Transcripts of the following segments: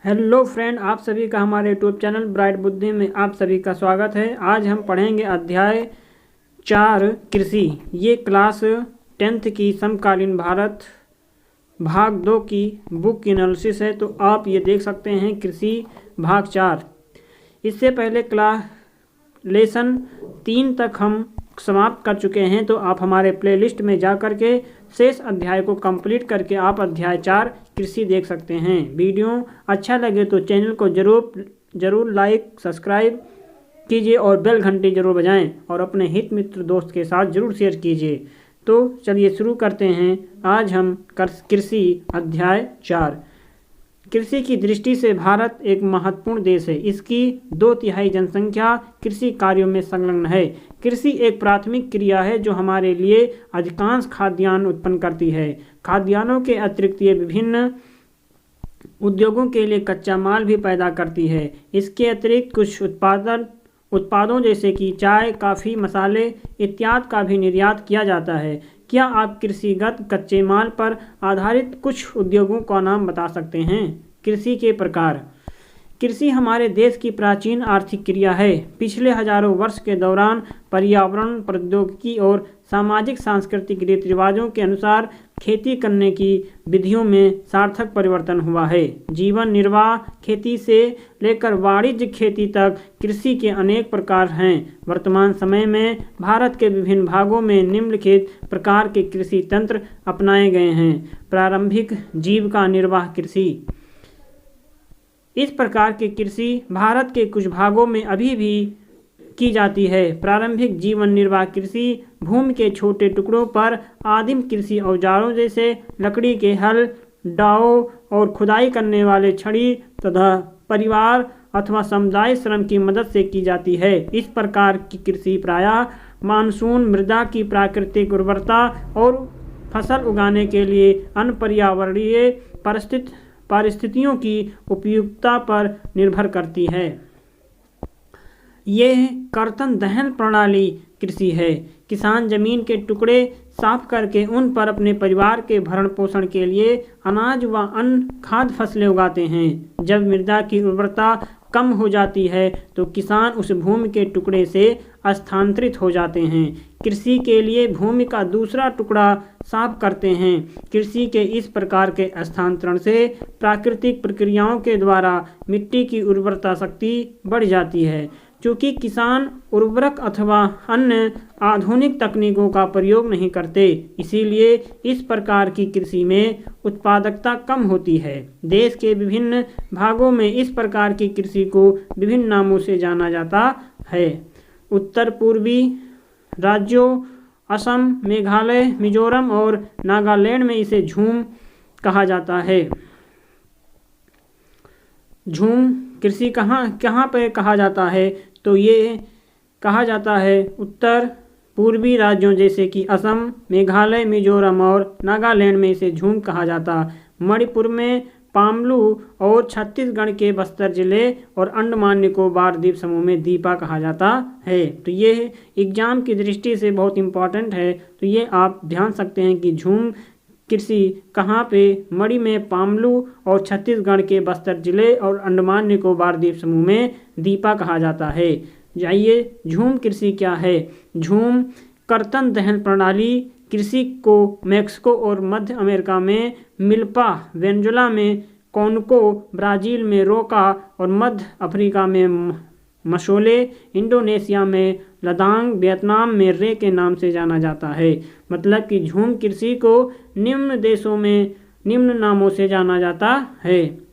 Hello friend, आप सभी का हमारे यूट्यूब चैनल ब्राइट बुद्धि में आप सभी का स्वागत है। आज हम पढ़ेंगे अध्याय 4 कृषि। ये क्लास 10th की समकालीन भारत भाग 2 की बुक की एनालिसिस है। तो आप ये देख सकते हैं कृषि भाग 4। इससे पहले क्लास लेसन 3 तक हम समाप्त कर चुके हैं। तो आप हमारे प्लेलिस्ट में जा कर के शेष अध्याय को कंप्लीट करके आप अध्याय 4 कृषि देख सकते हैं। वीडियो अच्छा लगे तो चैनल को ज़रूर लाइक सब्सक्राइब कीजिए और बेल घंटी ज़रूर बजाएं और अपने हित मित्र दोस्त के साथ ज़रूर शेयर कीजिए। तो चलिए शुरू करते हैं। आज हम कृषि अध्याय 4। कृषि की दृष्टि से भारत एक महत्वपूर्ण देश है। इसकी 2/3 जनसंख्या कृषि कार्यों में संलग्न है। कृषि एक प्राथमिक क्रिया है जो हमारे लिए अधिकांश खाद्यान्न उत्पन्न करती है। खाद्यान्नों के अतिरिक्त ये विभिन्न उद्योगों के लिए कच्चा माल भी पैदा करती है। इसके अतिरिक्त कुछ उत्पादों जैसे कि चाय, कॉफ़ी, मसाले इत्यादि का भी निर्यात किया जाता है। क्या आप कृषिगत कच्चे माल पर आधारित कुछ उद्योगों का नाम बता सकते हैं? कृषि के प्रकार। कृषि हमारे देश की प्राचीन आर्थिक क्रिया है। पिछले हजारों वर्ष के दौरान पर्यावरण, प्रौद्योगिकी और सामाजिक सांस्कृतिक रीति रिवाजों के अनुसार खेती करने की विधियों में सार्थक परिवर्तन हुआ है। जीवन निर्वाह खेती से लेकर वाणिज्य खेती तक कृषि के अनेक प्रकार हैं। वर्तमान समय में भारत के विभिन्न भागों में निम्नलिखित प्रकार के कृषि तंत्र अपनाए गए हैं। प्रारंभिक जीविका निर्वाह कृषि। इस प्रकार की कृषि भारत के कुछ भागों में अभी भी की जाती है। प्रारंभिक जीवन निर्वाह कृषि भूमि के छोटे टुकड़ों पर आदिम कृषि औजारों जैसे लकड़ी के हल, दांव और खुदाई करने वाले छड़ी तथा परिवार अथवा समुदाय श्रम की मदद से की जाती है। इस प्रकार की कृषि प्रायः मानसून, मृदा की प्राकृतिक उर्वरता और फसल उगाने के लिए अन्य पर्यावरणीय परिस्थितियों की उपयुक्तता पर निर्भर करती है। यह कर्तन दहन प्रणाली कृषि है। किसान जमीन के टुकड़े साफ करके उन पर अपने परिवार के भरण पोषण के लिए अनाज व अन्य खाद्य फसलें उगाते हैं। जब मृदा की उर्वरता कम हो जाती है तो किसान उस भूमि के टुकड़े से स्थानांतरित हो जाते हैं। कृषि के लिए भूमि का दूसरा टुकड़ा साफ करते हैं। कृषि के इस प्रकार के स्थानांतरण से प्राकृतिक प्रक्रियाओं के द्वारा मिट्टी की उर्वरता शक्ति बढ़ जाती है। चूँकि किसान उर्वरक अथवा अन्य आधुनिक तकनीकों का प्रयोग नहीं करते, इसीलिए इस प्रकार की कृषि में उत्पादकता कम होती है। देश के विभिन्न भागों में इस प्रकार की कृषि को विभिन्न नामों से जाना जाता है। उत्तर पूर्वी राज्यों असम, मेघालय, मिजोरम और नागालैंड में इसे झूम कहा जाता है। झूम कृषि कहाँ पे कहा जाता है? तो ये कहा जाता है उत्तर पूर्वी राज्यों जैसे कि असम, मेघालय, मिजोरम और नागालैंड में इसे झूम कहा जाता। मणिपुर में पामलू और छत्तीसगढ़ के बस्तर जिले और अंडमान निकोबार द्वीप समूह में दीपा कहा जाता है। तो ये एग्जाम की दृष्टि से बहुत इम्पॉर्टेंट है। तो ये आप ध्यान सकते हैं कि झूम कृषि कहाँ पे? मणि में पामलू और छत्तीसगढ़ के बस्तर जिले और अंडमान निकोबार द्वीप समूह में दीपा कहा जाता है। जाइए, झूम कृषि क्या है? झूम कर्तन दहन प्रणाली कृषि को मैक्सिको और मध्य अमेरिका में मिल्पा, वेनेजुएला में कॉन्गो, ब्राज़ील में रोका और मध्य अफ्रीका में मशोले, इंडोनेशिया में लदांग, वियतनाम में रे के नाम से जाना जाता है। मतलब कि झूम कृषि को निम्न देशों में निम्न नामों से जाना जाता है।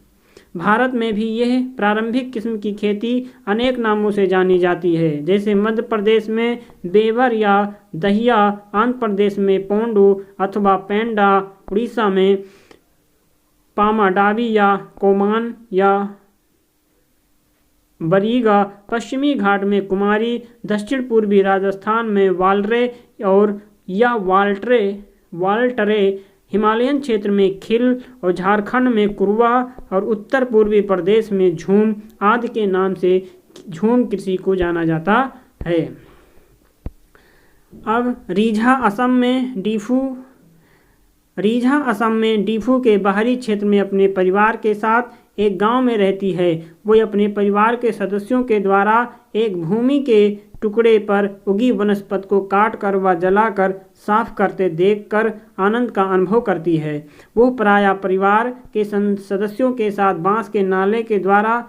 भारत में भी यह प्रारंभिक किस्म की खेती अनेक नामों से जानी जाती है। जैसे मध्य प्रदेश में बेवर या दहिया, आंध्र प्रदेश में पोंडू अथवा पेंडा, उड़ीसा में पामाडावी या कोमान या बरीगा, पश्चिमी घाट में कुमारी, दक्षिण पूर्वी राजस्थान में वालरे और या वाल्टरे, हिमालयन क्षेत्र में खिल और झारखंड में कुरवा और उत्तर पूर्वी प्रदेश में झूम आदि के नाम से झूम कृषि को जाना जाता है। अब रीझा असम में डीफू के बाहरी क्षेत्र में अपने परिवार के साथ एक गांव में रहती है। वो अपने परिवार के सदस्यों के द्वारा एक भूमि के टुकड़े पर उगी वनस्पति को काट कर व जलाकर साफ करते देखकर आनंद का अनुभव करती है। वो प्रायः परिवार के सदस्यों के साथ बांस के नाले के द्वारा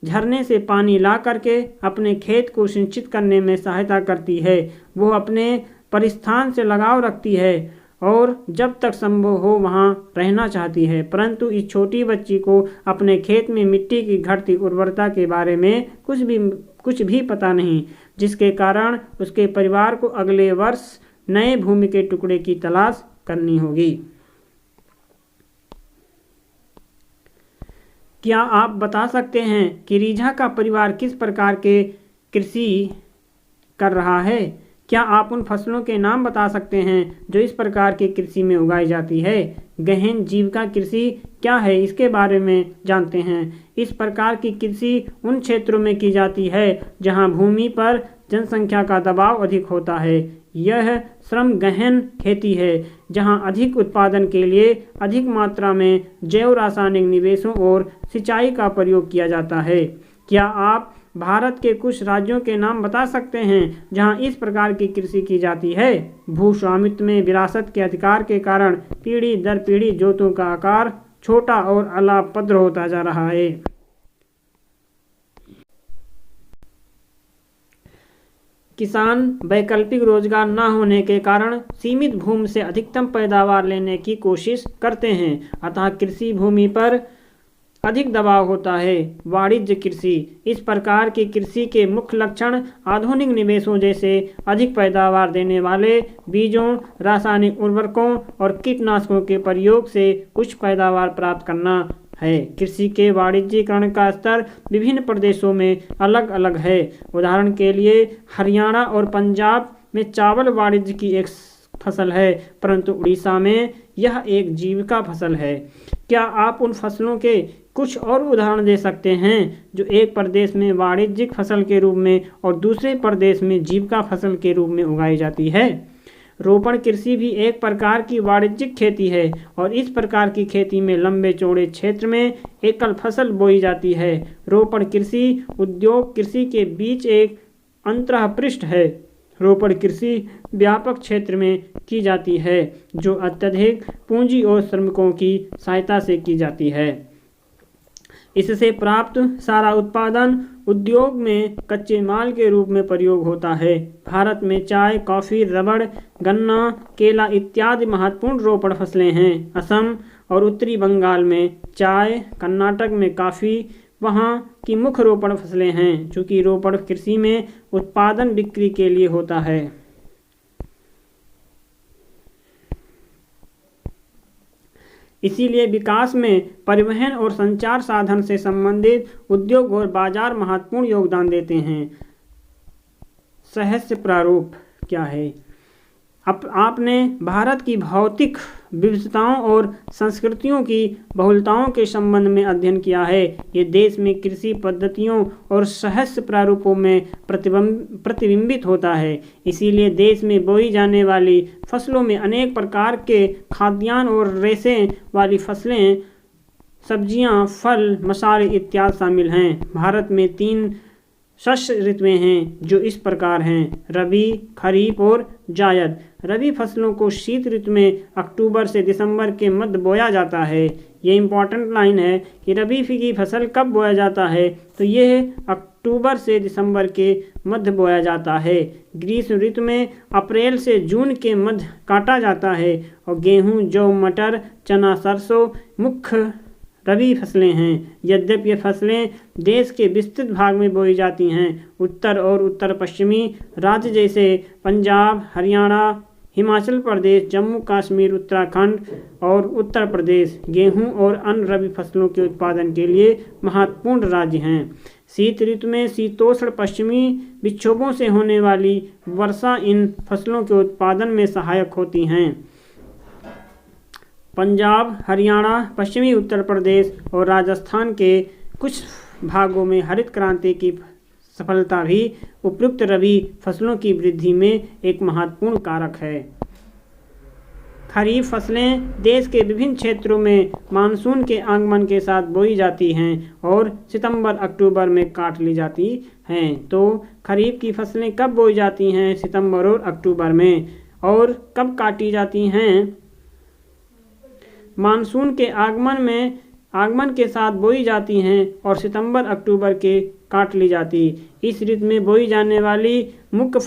झरने से पानी ला करके अपने खेत को सिंचित करने में सहायता करती है। वो अपने परिस्थान से लगाव रखती है और जब तक संभव हो वहाँ रहना चाहती है, परंतु इस छोटी बच्ची को अपने खेत में मिट्टी की घटती उर्वरता के बारे में कुछ भी पता नहीं, जिसके कारण उसके परिवार को अगले वर्ष नए भूमि के टुकड़े की तलाश करनी होगी। क्या आप बता सकते हैं कि रीझा का परिवार किस प्रकार के कृषि कर रहा है? क्या आप उन फसलों के नाम बता सकते हैं जो इस प्रकार की कृषि में उगाई जाती है? गहन जीविका कृषि क्या है, इसके बारे में जानते हैं। इस प्रकार की कृषि उन क्षेत्रों में की जाती है जहां भूमि पर जनसंख्या का दबाव अधिक होता है। यह श्रम गहन खेती है जहां अधिक उत्पादन के लिए अधिक मात्रा में जैव रासायनिक निवेशों और सिंचाई का प्रयोग किया जाता है। क्या आप भारत के कुछ राज्यों के नाम बता सकते हैं जहां इस प्रकार की कृषि की जाती है? भू स्वामित्व में विरासत के अधिकार के कारण पीढ़ी दर पीढ़ी जोतों का आकार छोटा और अलाभप्रद होता जा रहा है। किसान वैकल्पिक रोजगार न होने के कारण सीमित भूमि से अधिकतम पैदावार लेने की कोशिश करते हैं, अतः कृषि भूमि पर अधिक दबाव होता है। वाणिज्य कृषि इस प्रकार की कृषि के मुख्य लक्षण आधुनिक निवेशों जैसे अधिक पैदावार देने वाले बीजों, रासायनिक उर्वरकों और कीटनाशकों के प्रयोग से उच्च पैदावार प्राप्त करना है। कृषि के वाणिज्यीकरण का स्तर विभिन्न प्रदेशों में अलग अलग है। उदाहरण के लिए हरियाणा और पंजाब में चावल वाणिज्य की एक फसल है, परंतु उड़ीसा में यह एक जीविका फसल है। क्या आप उन फसलों के कुछ और उदाहरण दे सकते हैं जो एक प्रदेश में वाणिज्यिक फसल के रूप में और दूसरे प्रदेश में जीविका फसल के रूप में उगाई जाती है? रोपण कृषि भी एक प्रकार की वाणिज्यिक खेती है और इस प्रकार की खेती में लंबे चौड़े क्षेत्र में एकल फसल बोई जाती है। रोपण कृषि उद्योग कृषि के बीच एक अंतःपृष्ठ है। रोपण कृषि व्यापक क्षेत्र में की जाती है जो अत्यधिक पूंजी और श्रमिकों की सहायता से की जाती है। इससे प्राप्त सारा उत्पादन उद्योग में कच्चे माल के रूप में प्रयोग होता है। भारत में चाय, कॉफी, रबड़, गन्ना, केला इत्यादि महत्वपूर्ण रोपण फसलें हैं। असम और उत्तरी बंगाल में चाय, कर्नाटक में कॉफी वहाँ की मुख्य रोपण फसलें हैं। चूँकि रोपण कृषि में उत्पादन बिक्री के लिए होता है, इसीलिए विकास में परिवहन और संचार साधन से संबंधित उद्योग और बाजार महत्वपूर्ण योगदान देते हैं। सहस्य प्रारूप क्या है? आपने भारत की भौतिक विविधताओं और संस्कृतियों की बहुलताओं के संबंध में अध्ययन किया है। ये देश में कृषि पद्धतियों और सहस्य प्रारूपों में प्रतिबिंबित होता है। इसीलिए देश में बोई जाने वाली फसलों में अनेक प्रकार के खाद्यान्न और रेशे वाली फसलें, सब्जियां, फल, मसाले इत्यादि शामिल हैं। भारत में 3 शस्य ऋतुएं हैं जो इस प्रकार हैं: रबी, खरीफ और जायद। रबी फसलों को शीत ऋतु में अक्टूबर से दिसंबर के मध्य बोया जाता है। ये इम्पॉर्टेंट लाइन है कि रबी की फसल कब बोया जाता है, तो यह अक्टूबर से दिसंबर के मध्य बोया जाता है। ग्रीष्म ऋतु में अप्रैल से जून के मध्य काटा जाता है और गेहूँ, जौ, मटर, चना, सरसों मुख्य रबी फसलें हैं। यद्यपि ये फसलें देश के विस्तृत भाग में बोई जाती हैं, उत्तर और उत्तर पश्चिमी राज्य जैसे पंजाब, हरियाणा, हिमाचल प्रदेश, जम्मू कश्मीर, उत्तराखंड और उत्तर प्रदेश गेहूं और अन्य रबी फसलों के उत्पादन के लिए महत्वपूर्ण राज्य हैं। शीत ऋतु में शीतोष्ण पश्चिमी विक्षोभों से होने वाली वर्षा इन फसलों के उत्पादन में सहायक होती हैं। पंजाब, हरियाणा, पश्चिमी उत्तर प्रदेश और राजस्थान के कुछ भागों में हरित क्रांति की सफलता भी उपयुक्त रबी फसलों की वृद्धि में एक महत्वपूर्ण कारक है। खरीफ फसलें देश के विभिन्न क्षेत्रों में मानसून के आगमन के साथ बोई जाती हैं और सितंबर-अक्टूबर में काट ली जाती हैं। तो खरीफ की फसलें कब बोई जाती हैं? सितंबर और अक्टूबर में। और कब काटी जाती हैं? मानसून के आगमन के साथ बोई जाती हैं और सितंबर-अक्टूबर के काट ली जाती। इस ऋतु में बोई जाने वाली मुख्य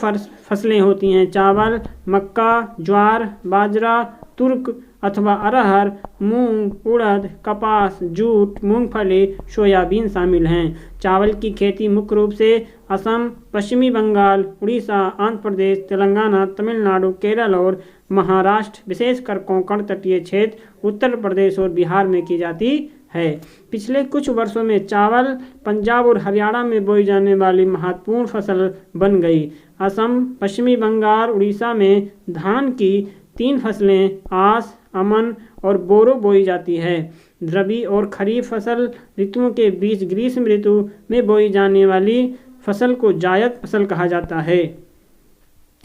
फसलें होती हैं चावल, मक्का, ज्वार, बाजरा, तुर्क अथवा अरहर, मूंग, उड़द, कपास, जूट, मूंगफली, सोयाबीन शामिल हैं। चावल की खेती मुख्य रूप से असम, पश्चिमी बंगाल, उड़ीसा, आंध्र प्रदेश, तेलंगाना, तमिलनाडु, केरल और महाराष्ट्र, विशेषकर कोंकण तटीय क्षेत्र, उत्तर प्रदेश और बिहार में की जाती है। पिछले कुछ वर्षों में चावल पंजाब और हरियाणा में बोई जाने वाली महत्वपूर्ण फसल बन गई। असम, पश्चिमी बंगाल, उड़ीसा में धान की 3 फसलें आस, अमन और बोरो बोई जाती है। रबी और खरीफ फसल ऋतुओं के बीच ग्रीष्म ऋतु में बोई जाने वाली फसल को जायद फसल कहा जाता है।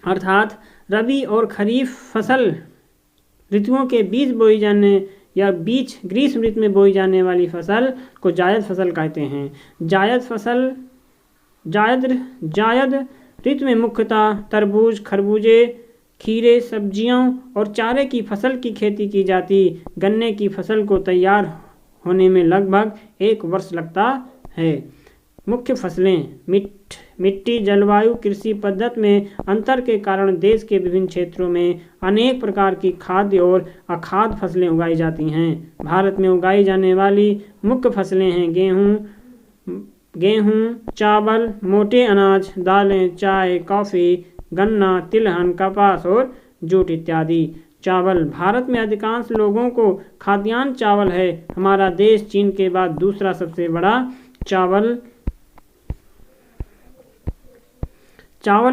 अर्थात रबी और खरीफ फसल ऋतुओं के बीच बोई जाने या बीच ग्रीष्म ऋतु में बोई जाने वाली फसल को जायद फसल कहते हैं। जायद ऋतु में मुख्यतः तरबूज, खरबूजे, खीरे, सब्जियों और चारे की फसल की खेती की जाती। गन्ने की फसल को तैयार होने में लगभग 1 वर्ष लगता है। मुख्य फसलें मिट्टी, जलवायु, कृषि पद्धति में अंतर के कारण देश के विभिन्न क्षेत्रों में अनेक प्रकार की खाद्य और अखाद्य फसलें उगाई जाती हैं। भारत में उगाई जाने वाली मुख्य फसलें हैं गेहूँ, चावल, मोटे अनाज, दालें, चाय, कॉफ़ी, गन्ना, तिलहन, कपास और जूट इत्यादि। चावल भारत में अधिकांश लोगों को खाद्यान्न चावल है। हमारा देश चीन के बाद दूसरा सबसे बड़ा चावल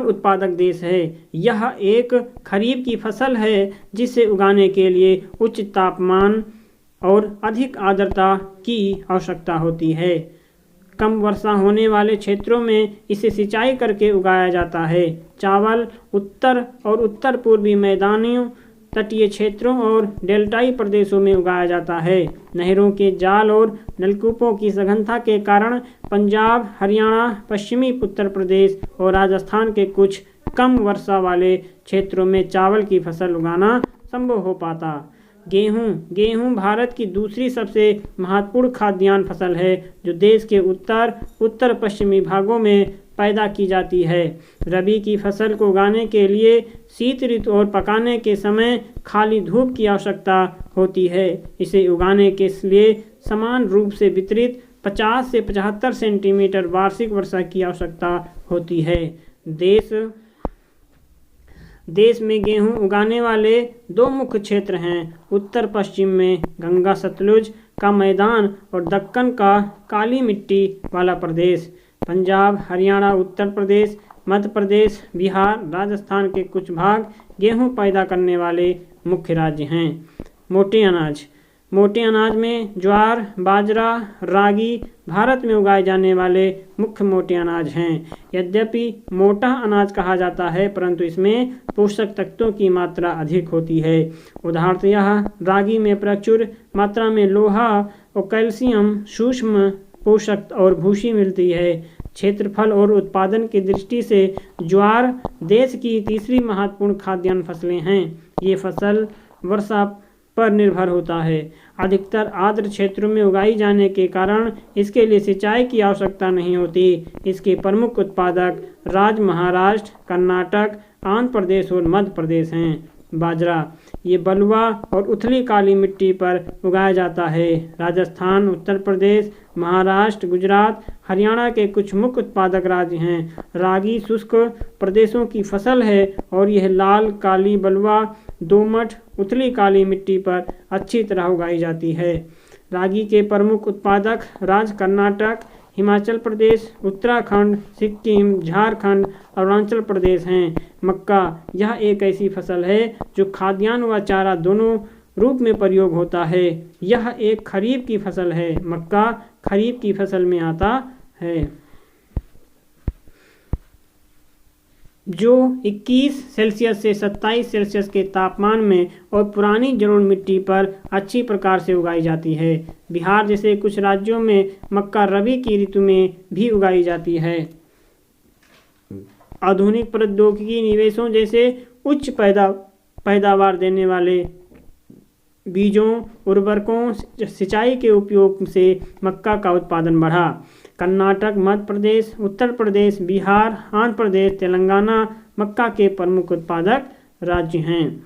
उत्पादक देश है। यह एक खरीफ की फसल है जिसे उगाने के लिए उच्च तापमान और अधिक आर्द्रता की आवश्यकता होती है। कम वर्षा होने वाले क्षेत्रों में इसे सिंचाई करके उगाया जाता है। चावल उत्तर और उत्तर पूर्वी मैदानी तटीय क्षेत्रों और डेल्टाई प्रदेशों में उगाया जाता है। नहरों के जाल और नलकूपों की सघनता के कारण पंजाब, हरियाणा, पश्चिमी उत्तर प्रदेश और राजस्थान के कुछ कम वर्षा वाले क्षेत्रों में चावल की फसल उगाना संभव हो पाता। गेहूं भारत की दूसरी सबसे महत्वपूर्ण खाद्यान्न फसल है जो देश के उत्तर पश्चिमी भागों में पैदा की जाती है। रबी की फसल को उगाने के लिए शीत ऋतु और पकाने के समय खाली धूप की आवश्यकता होती है। इसे उगाने के लिए समान रूप से वितरित 50 से 75 सेंटीमीटर वार्षिक वर्षा की आवश्यकता होती है। देश में गेहूं उगाने वाले 2 मुख्य क्षेत्र हैं। उत्तर पश्चिम में गंगा सतलुज का मैदान और दक्कन का काली मिट्टी वाला प्रदेश। पंजाब, हरियाणा, उत्तर प्रदेश, मध्य प्रदेश, बिहार, राजस्थान के कुछ भाग गेहूं पैदा करने वाले मुख्य राज्य हैं। मोटे अनाज में ज्वार, बाजरा, रागी भारत में उगाए जाने वाले मुख्य मोटे अनाज हैं। यद्यपि मोटा अनाज कहा जाता है परंतु इसमें पोषक तत्वों की मात्रा अधिक होती है। उदाहरणतः रागी में प्रचुर मात्रा में लोहा और कैल्शियम, सूक्ष्म पोषक और भूसी मिलती है। क्षेत्रफल और उत्पादन की दृष्टि से ज्वार देश की तीसरी महत्वपूर्ण खाद्यान्न फसलें हैं। ये फसल वर्षा पर निर्भर होता है। अधिकतर आर्द्र क्षेत्रों में उगाई जाने के कारण इसके लिए सिंचाई की आवश्यकता नहीं होती। इसके प्रमुख उत्पादक राज्य महाराष्ट्र, कर्नाटक, आंध्र प्रदेश और मध्य प्रदेश हैं। बाजरा ये बलुआ और उथली काली मिट्टी पर उगाया जाता है। राजस्थान, उत्तर प्रदेश, महाराष्ट्र, गुजरात, हरियाणा के कुछ मुख्य उत्पादक राज्य हैं। रागी शुष्क प्रदेशों की फसल है और यह लाल, काली, बलुआ, दोमट, उथली काली मिट्टी पर अच्छी तरह उगाई जाती है। रागी के प्रमुख उत्पादक राज्य कर्नाटक, हिमाचल प्रदेश, उत्तराखंड, सिक्किम, झारखंड, अरुणाचल प्रदेश हैं। मक्का यह एक ऐसी फसल है जो खाद्यान्न व चारा दोनों रूप में प्रयोग होता है। यह एक खरीफ की फसल है। मक्का खरीफ की फसल में आता है। जो 21 सेल्सियस से 27 सेल्सियस के तापमान में और पुरानी जलोढ़ मिट्टी पर अच्छी प्रकार से उगाई जाती है। बिहार जैसे कुछ राज्यों में मक्का रबी की ऋतु में भी उगाई जाती है। आधुनिक प्रौद्योगिकी निवेशों जैसे उच्च पैदावार देने वाले बीजों, उर्वरकों, सिंचाई के उपयोग से मक्का का उत्पादन बढ़ा। कर्नाटक, मध्य प्रदेश, उत्तर प्रदेश, बिहार, आंध्र प्रदेश, तेलंगाना मक्का के प्रमुख उत्पादक राज्य हैं।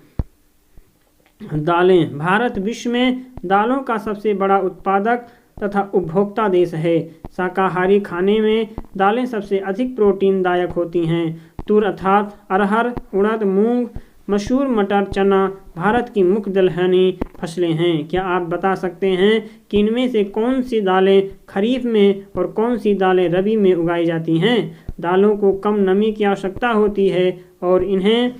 दालें। भारत विश्व में दालों का सबसे बड़ा उत्पादक तथा उपभोक्ता देश है। शाकाहारी खाने में दालें सबसे अधिक प्रोटीनदायक होती हैं। तूर अर्थात अरहर, उड़द, मूंग, मसूर, मटर, चना भारत की मुख्य दलहनी फसलें हैं। क्या आप बता सकते हैं कि इनमें से कौन सी दालें खरीफ में और कौन सी दालें रबी में उगाई जाती हैं? दालों को कम नमी की आवश्यकता होती है और इन्हें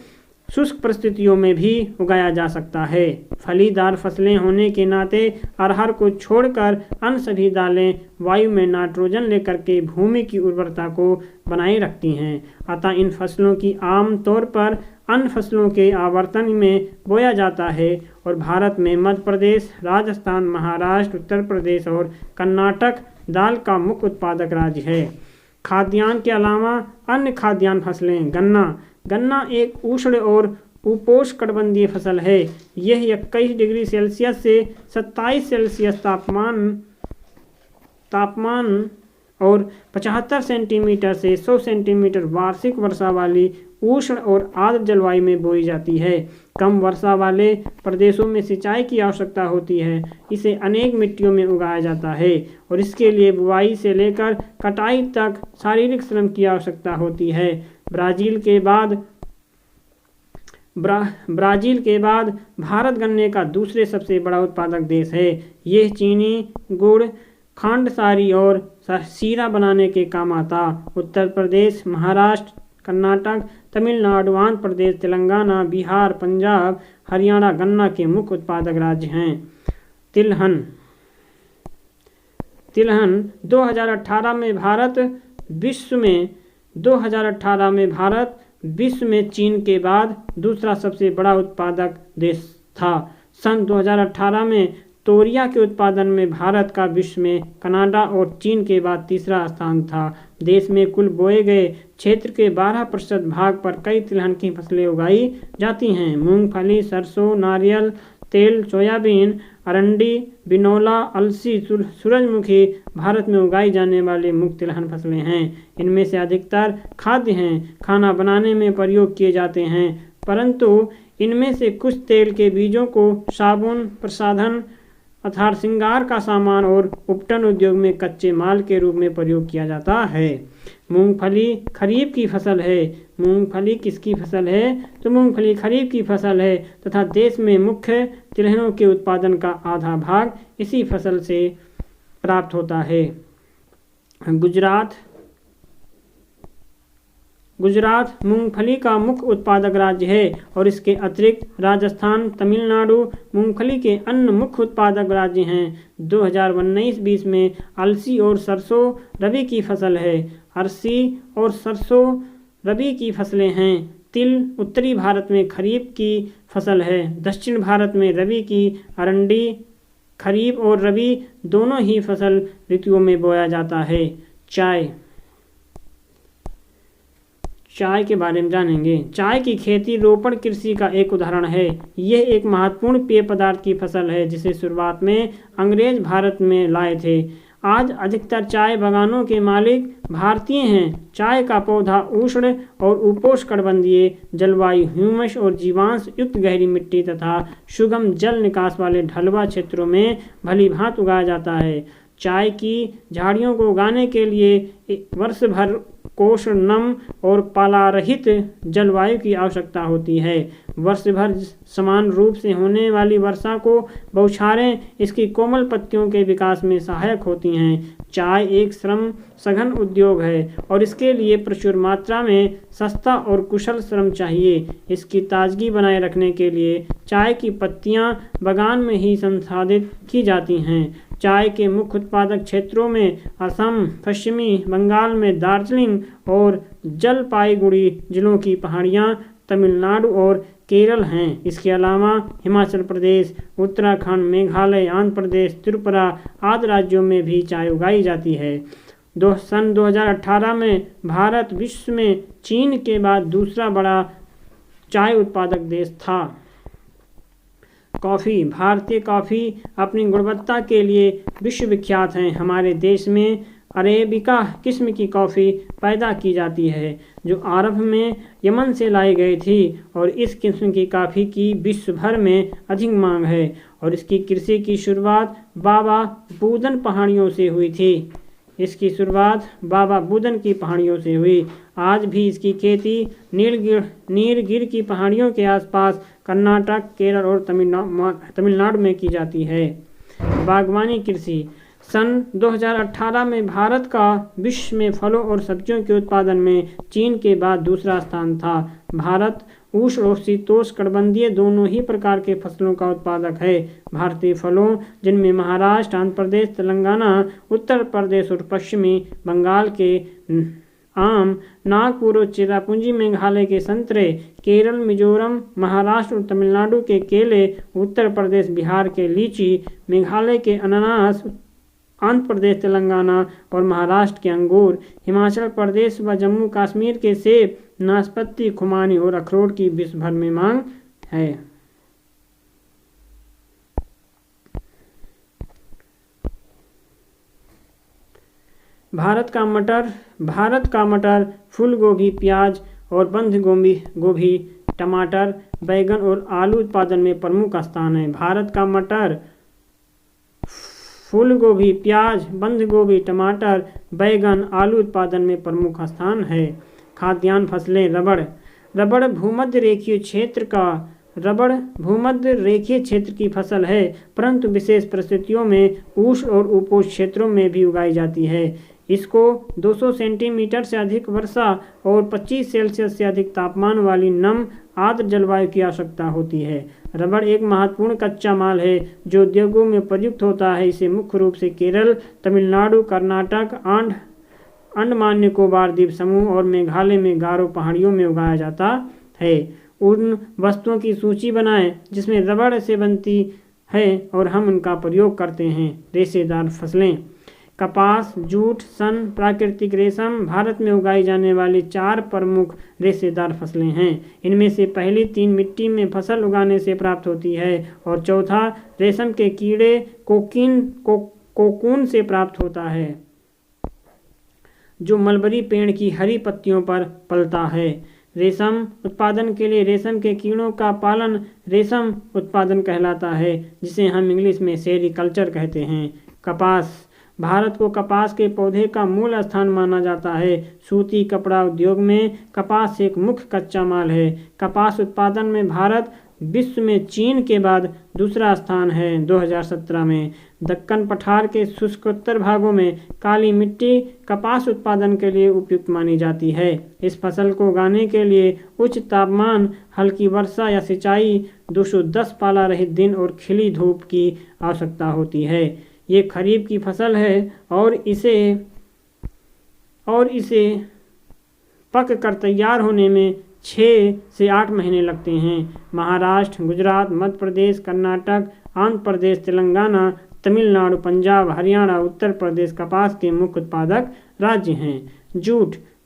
शुष्क परिस्थितियों में भी उगाया जा सकता है। फलीदार फसलें होने के नाते अरहर को छोड़कर अन्य सभी दालें वायु में नाइट्रोजन लेकर के भूमि की उर्वरता को बनाए रखती हैं। अतः इन फसलों की आम तौर पर अन्य फसलों के आवर्तन में बोया जाता है और भारत में मध्य प्रदेश, राजस्थान, महाराष्ट्र, उत्तर प्रदेश और कर्नाटक दाल का मुख्य उत्पादक राज्य है। खाद्यान्न के अलावा अन्य खाद्यान्न फसलें। गन्ना एक उष्ण और उपोष्णकटिबंधीय फसल है। यह 21 डिग्री सेल्सियस से 27 सेल्सियस तापमान और 75 सेंटीमीटर से 100 सेंटीमीटर वार्षिक वर्षा वाली उष्ण और आर्द्र जलवायु में बोई जाती है। कम वर्षा वाले प्रदेशों में सिंचाई की आवश्यकता होती है। इसे अनेक मिट्टियों में उगाया जाता है और इसके लिए बुआई से लेकर कटाई तक शारीरिक श्रम की आवश्यकता होती है। ब्राज़ील के बाद भारत गन्ने का दूसरे सबसे बड़ा उत्पादक देश है। यह चीनी, गुड़, खांडसारी और शीरा बनाने के काम आता। उत्तर प्रदेश, महाराष्ट्र, कर्नाटक, तमिलनाडु, आंध्र प्रदेश, तेलंगाना, बिहार, पंजाब, हरियाणा गन्ना के मुख्य उत्पादक राज्य हैं। तिलहन 2018 में भारत विश्व में चीन के बाद दूसरा सबसे बड़ा उत्पादक देश था। सन 2018 में तोरिया के उत्पादन में भारत का विश्व में कनाडा और चीन के बाद तीसरा स्थान था। देश में कुल बोए गए क्षेत्र के 12% भाग पर कई तिलहन की फसलें उगाई जाती हैं। मूंगफली, सरसों, नारियल तेल, सोयाबीन, अरंडी, बिनौला, अलसी, सूरजमुखी भारत में उगाई जाने वाली मुख्य तिलहन फसलें हैं। इनमें से अधिकतर खाद्य हैं, खाना बनाने में प्रयोग किए जाते हैं, परंतु इनमें से कुछ तेल के बीजों को साबुन, प्रसाधन अर्थात श्रृंगार का सामान और उपटन उद्योग में कच्चे माल के रूप में प्रयोग किया जाता है। मूंगफली खरीफ की फसल है। मूंगफली किसकी फसल है? तो मूंगफली खरीफ की फसल है तथा देश में मुख्य तिलहनों के उत्पादन का आधा भाग इसी फसल से प्राप्त होता है। गुजरात मूंगफली का मुख्य उत्पादक राज्य है और इसके अतिरिक्त राजस्थान, तमिलनाडु मूंगफली के अन्य मुख्य उत्पादक राज्य हैं। 2019-20 में अलसी और सरसों रबी की फसल है। अलसी और सरसों रबी की फसलें हैं। तिल उत्तरी भारत में खरीफ की फसल है। दक्षिण भारत में रबी की अरंडी खरीफ और रबी दोनों ही फसल ऋतुओं में बोया जाता है। चाय के बारे में जानेंगे। चाय की खेती रोपण कृषि का एक उदाहरण है। यह एक महत्वपूर्ण पेय पदार्थ की फसल है जिसे शुरुआत में अंग्रेज भारत में लाए थे। आज अधिकतर चाय बागानों के मालिक भारतीय हैं। चाय का पौधा उष्ण और उपोष्णकटिबंधीय जलवायु, ह्यूमस और जीवांश युक्त गहरी मिट्टी तथा सुगम जल निकास वाले ढलुआ क्षेत्रों में भली भांति उगाया जाता है। चाय की झाड़ियों को उगाने के लिए वर्ष भर कोष, नम और पालारहित जलवायु की आवश्यकता होती है। वर्ष भर समान रूप से होने वाली वर्षा को बौछारें इसकी कोमल पत्तियों के विकास में सहायक होती हैं। चाय एक श्रम सघन उद्योग है और इसके लिए प्रचुर मात्रा में सस्ता और कुशल श्रम चाहिए। इसकी ताजगी बनाए रखने के लिए चाय की पत्तियां बागान में ही संसाधित की जाती हैं। चाय के मुख्य उत्पादक क्षेत्रों में असम, पश्चिमी बंगाल में दार्जिलिंग और जलपाईगुड़ी जिलों की पहाड़ियाँ, तमिलनाडु और केरल हैं। इसके अलावा हिमाचल प्रदेश, उत्तराखंड, मेघालय, आंध्र प्रदेश, त्रिपुरा आदि राज्यों में भी चाय उगाई जाती है। सन 2018 में भारत विश्व में चीन के बाद दूसरा बड़ा चाय उत्पादक देश था। कॉफ़ी। भारतीय कॉफ़ी अपनी गुणवत्ता के लिए विश्वविख्यात है। हमारे देश में अरेबिका किस्म की कॉफ़ी पैदा की जाती है, जो आरंभ में यमन से लाई गई थी, और इस किस्म की कॉफ़ी की विश्व भर में अधिक मांग है और इसकी कृषि की शुरुआत बाबा बूदन पहाड़ियों से हुई थी। इसकी शुरुआत बाबा बुदन की पहाड़ियों से हुई। आज भी इसकी खेती नीलगिरी की पहाड़ियों के आसपास कर्नाटक, केरल और तमिलनाडु में की जाती है। बागवानी कृषि। सन 2018 में भारत का विश्व में फलों और सब्जियों के उत्पादन में चीन के बाद दूसरा स्थान था। भारत उष्ण और शीतोष्णकटिबंधीय दोनों ही प्रकार के फसलों का उत्पादक है। भारतीय फलों, जिनमें महाराष्ट्र, आंध्र प्रदेश, तेलंगाना, उत्तर प्रदेश और पश्चिमी बंगाल के आम, नागपुर और चेरापूंजी मेघालय के संतरे, केरल, मिजोरम, महाराष्ट्र और तमिलनाडु के केले, उत्तर प्रदेश बिहार के लीची, मेघालय के अनानास, आंध्र प्रदेश, तेलंगाना और महाराष्ट्र के अंगूर, हिमाचल प्रदेश व जम्मू कश्मीर के सेब, नाशपाती, खुमानी और अखरोट की विश्व भर में मांग है। भारत का मटर, फूल गोभी, प्याज और बंद गोभी, टमाटर, बैंगन और आलू उत्पादन में प्रमुख स्थान है। भारत का मटर, फूल गोभी, प्याज, बंद गोभी, टमाटर, बैंगन, आलू उत्पादन में प्रमुख स्थान है। खाद्यान्न फसलें। रबड़ भूमध्य रेखीय क्षेत्र की फसल है, परंतु विशेष परिस्थितियों में उष्ण और उपोष्ण क्षेत्रों में भी उगाई जाती है। इसको 200 सेंटीमीटर से अधिक वर्षा और 25 सेल्सियस से अधिक तापमान वाली नम आर्द्र जलवायु की आवश्यकता होती है। रबड़ एक महत्वपूर्ण कच्चा माल है जो उद्योगों में प्रयुक्त होता है। इसे मुख्य रूप से केरल, तमिलनाडु, कर्नाटक, अंडमान निकोबार द्वीप समूह और मेघालय में गारो पहाड़ियों में उगाया जाता है। उन वस्तुओं की सूची बनाएं जिसमें रबड़ से बनती है और हम उनका प्रयोग करते हैं। रेशेदार फसलें। कपास, जूट, सन, प्राकृतिक रेशम भारत में उगाई जाने वाली 4 प्रमुख रेशेदार फसलें हैं। इनमें से पहली 3 मिट्टी में फसल उगाने से प्राप्त होती है और चौथा रेशम के कीड़े कोकून से प्राप्त होता है, जो मलबरी पेड़ की हरी पत्तियों पर पलता है। रेशम उत्पादन के लिए रेशम के कीड़ों का पालन रेशम उत्पादन कहलाता है, जिसे हम इंग्लिश में सेरीकल्चर कहते हैं। कपास। भारत को कपास के पौधे का मूल स्थान माना जाता है। सूती कपड़ा उद्योग में कपास एक मुख्य कच्चा माल है। कपास उत्पादन में भारत विश्व में चीन के बाद दूसरा स्थान है। 2017 में दक्कन पठार के शुष्कोत्तर भागों में काली मिट्टी कपास उत्पादन के लिए उपयुक्त मानी जाती है। इस फसल को उगाने के लिए उच्च तापमान, हल्की वर्षा या सिंचाई, 210 पाला रहित दिन और खिली धूप की आवश्यकता होती है। ये खरीफ की फसल है और इसे पक कर तैयार होने में 6 से 8 महीने लगते हैं। महाराष्ट्र, गुजरात, मध्य प्रदेश, कर्नाटक, आंध्र प्रदेश, तेलंगाना, तमिलनाडु, पंजाब, हरियाणा, उत्तर प्रदेश कपास के मुख्य उत्पादक राज्य हैं।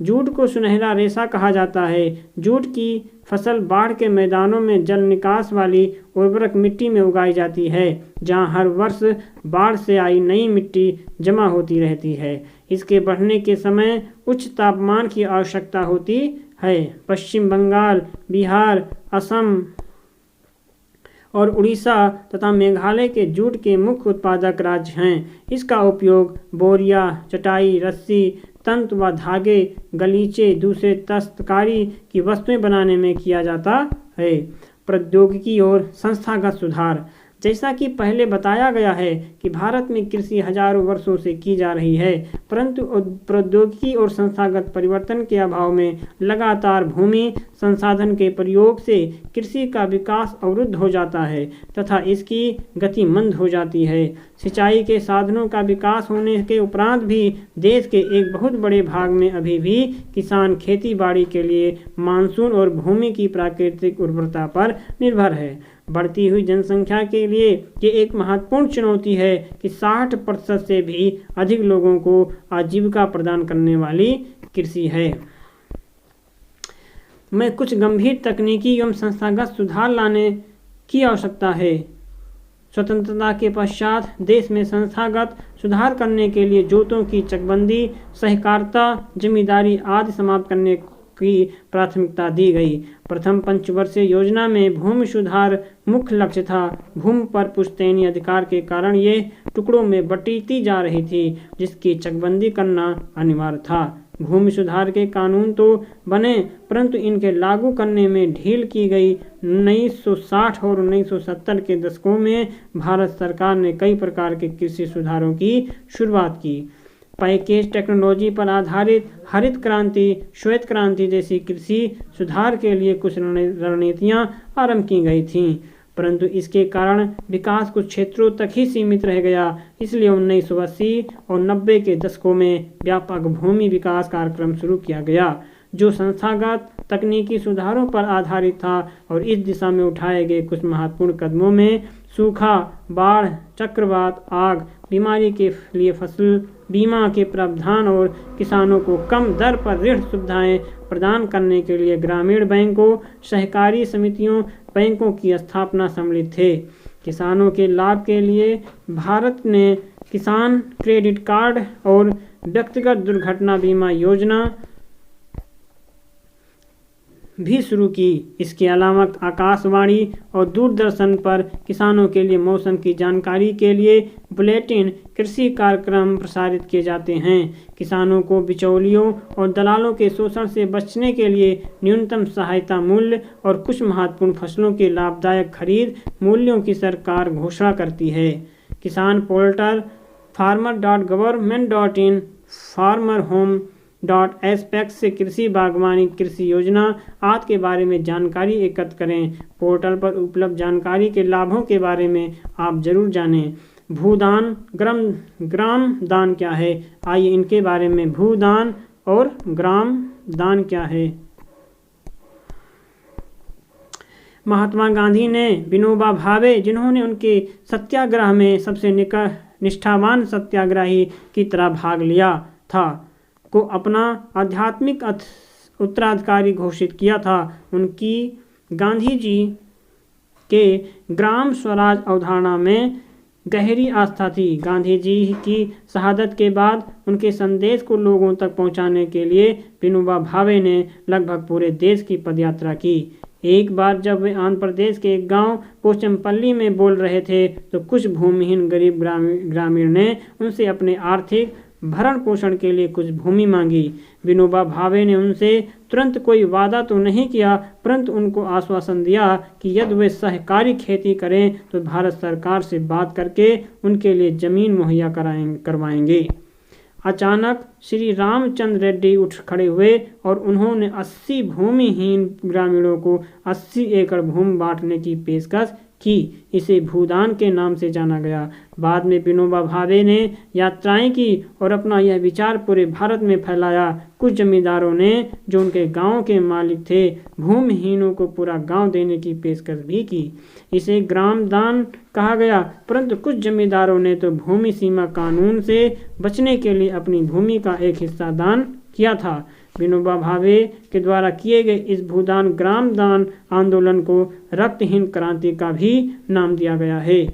जूट को सुनहरा रेशा कहा जाता है। जूट की फसल बाढ़ के मैदानों में जल निकास वाली उर्वरक मिट्टी में उगाई जाती है, जहां हर वर्ष बाढ़ से आई नई मिट्टी जमा होती रहती है। इसके बढ़ने के समय उच्च तापमान की आवश्यकता होती है। पश्चिम बंगाल, बिहार, असम और उड़ीसा तथा मेघालय के जूट के मुख्य उत्पादक राज्य हैं। इसका उपयोग बोरिया, चटाई, रस्सी, तंतु व धागे, गलीचे, दूसरे दस्तकारी की वस्तुएं बनाने में किया जाता है। प्रौद्योगिकी और संस्थागत सुधार। जैसा कि पहले बताया गया है कि भारत में कृषि हजारों वर्षों से की जा रही है, परंतु प्रौद्योगिकी और संस्थागत परिवर्तन के अभाव में लगातार भूमि संसाधन के प्रयोग से कृषि का विकास अवरुद्ध हो जाता है तथा इसकी गति मंद हो जाती है। सिंचाई के साधनों का विकास होने के उपरांत भी देश के एक बहुत बड़े भाग में अभी भी किसान खेती बाड़ी के लिए मानसून और भूमि की प्राकृतिक उर्वरता पर निर्भर है। बढ़ती हुई जनसंख्या के लिए ये एक महत्वपूर्ण चुनौती है कि 60% से भी अधिक लोगों को आजीविका प्रदान करने वाली कृषि है में कुछ गंभीर तकनीकी एवं संस्थागत सुधार लाने की आवश्यकता है। स्वतंत्रता के पश्चात देश में संस्थागत सुधार करने के लिए जोतों की चकबंदी, सहकारिता, जमींदारी आदि समाप्त करने की प्राथमिकता दी गई। प्रथम पंचवर्षीय योजना में भूमि सुधार मुख्य लक्ष्य था। भूमि पर पुश्तैनी अधिकार के कारण ये टुकड़ों में बंटती जा रही थी, जिसकी चकबंदी करना अनिवार्य था। भूमि सुधार के कानून तो बने, परंतु इनके लागू करने में ढील की गई। 1960 और 1970 के दशकों में भारत सरकार ने कई प्रकार के कृषि सुधारों की शुरुआत की। पैकेज टेक्नोलॉजी पर आधारित हरित क्रांति, श्वेत क्रांति जैसी कृषि सुधार के लिए कुछ रणनीतियां आरंभ की गई थीं, परंतु इसके कारण विकास कुछ क्षेत्रों तक ही सीमित रह गया। इसलिए 1980 और 90 के दशकों में व्यापक भूमि विकास कार्यक्रम शुरू किया गया, जो संस्थागत तकनीकी सुधारों पर आधारित था। और इस दिशा में उठाए गए कुछ महत्वपूर्ण कदमों में सूखा, बाढ़, चक्रवात, आग, बीमारी के लिए फसल बीमा के प्रावधान और किसानों को कम दर पर ऋण सुविधाएं प्रदान करने के लिए ग्रामीण बैंकों, सहकारी समितियों, बैंकों की स्थापना सम्मिलित थे। किसानों के लाभ के लिए भारत ने किसान क्रेडिट कार्ड और व्यक्तिगत दुर्घटना बीमा योजना भी शुरू की। इसके अलावा आकाशवाणी और दूरदर्शन पर किसानों के लिए मौसम की जानकारी के लिए बुलेटिन कृषि कार्यक्रम प्रसारित किए जाते हैं। किसानों को बिचौलियों और दलालों के शोषण से बचने के लिए न्यूनतम सहायता मूल्य और कुछ महत्वपूर्ण फसलों के लाभदायक खरीद मूल्यों की सरकार घोषणा करती है। किसान पोर्टल farmer.government.in, farmerhome.aspect से कृषि बागवानी कृषि योजना आदि के बारे में जानकारी एकत्र करें। पोर्टल पर उपलब्ध जानकारी के लाभों के बारे में आप जरूर जानें। भूदान, ग्राम दान क्या है? आइए इनके बारे में। भूदान और ग्राम दान क्या है? महात्मा गांधी ने विनोबा भावे, जिन्होंने उनके सत्याग्रह में सबसे निष्ठावान सत्याग्रही की तरह भाग लिया था, को अपना आध्यात्मिक उत्तराधिकारी घोषित किया था। उनकी गांधी जी के ग्राम स्वराज अवधारणा में गहरी आस्था थी। गांधी जी की शहादत के बाद उनके संदेश को लोगों तक पहुंचाने के लिए विनोबा भावे ने लगभग पूरे देश की पदयात्रा की। एक बार जब वे आंध्र प्रदेश के एक गांव पोचमपल्ली में बोल रहे थे, तो कुछ भूमिहीन गरीब ग्रामीण ने उनसे अपने आर्थिक भरण पोषण के लिए कुछ भूमि मांगी। विनोबा भावे ने उनसे तुरंत कोई वादा तो नहीं किया, परंतु उनको आश्वासन दिया कि यदि वे सहकारी खेती करें तो भारत सरकार से बात करके उनके लिए जमीन मुहैया करवाएंगे। अचानक श्री रामचंद्र रेड्डी उठ खड़े हुए और उन्होंने 80 भूमिहीन ग्रामीणों को 80 एकड़ भूमि बांटने की पेशकश की। इसे भूदान के नाम से जाना गया। बाद में विनोबा भावे ने यात्राएं की और अपना यह विचार पूरे भारत में फैलाया। कुछ जमींदारों ने, जो उनके गांव के मालिक थे, भूमिहीनों को पूरा गांव देने की पेशकश भी की। इसे ग्राम दान कहा गया, परंतु कुछ जमींदारों ने तो भूमि सीमा कानून से बचने के लिए अपनी भूमि का एक हिस्सा दान किया था। विनोबा भावे के द्वारा किए गए इस भूदान ग्राम दान आंदोलन को रक्तहीन क्रांति का भी नाम दिया गया है।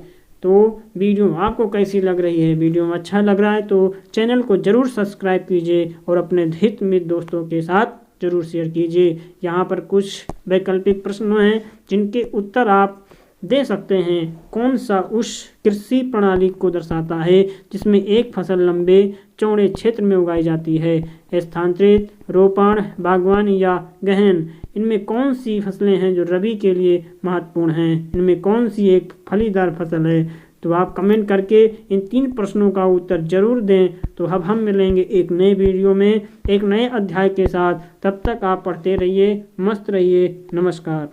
तो वीडियो आपको कैसी लग रही है? वीडियो में अच्छा लग रहा है तो चैनल को जरूर सब्सक्राइब कीजिए और अपने हित मित्र दोस्तों के साथ जरूर शेयर कीजिए। यहाँ पर कुछ वैकल्पिक प्रश्न हैं जिनके उत्तर आप दे सकते हैं। कौन सा उस कृषि प्रणाली को दर्शाता है जिसमें एक फसल लंबे चौड़े क्षेत्र में उगाई जाती है? स्थानांतरित, रोपण, बागवानी या गहन? इनमें कौन सी फसलें हैं जो रबी के लिए महत्वपूर्ण हैं? इनमें कौन सी एक फलीदार फसल है? तो आप कमेंट करके इन 3 प्रश्नों का उत्तर जरूर दें। तो अब हम मिलेंगे एक नए वीडियो में एक नए अध्याय के साथ। तब तक आप पढ़ते रहिए, मस्त रहिए। नमस्कार।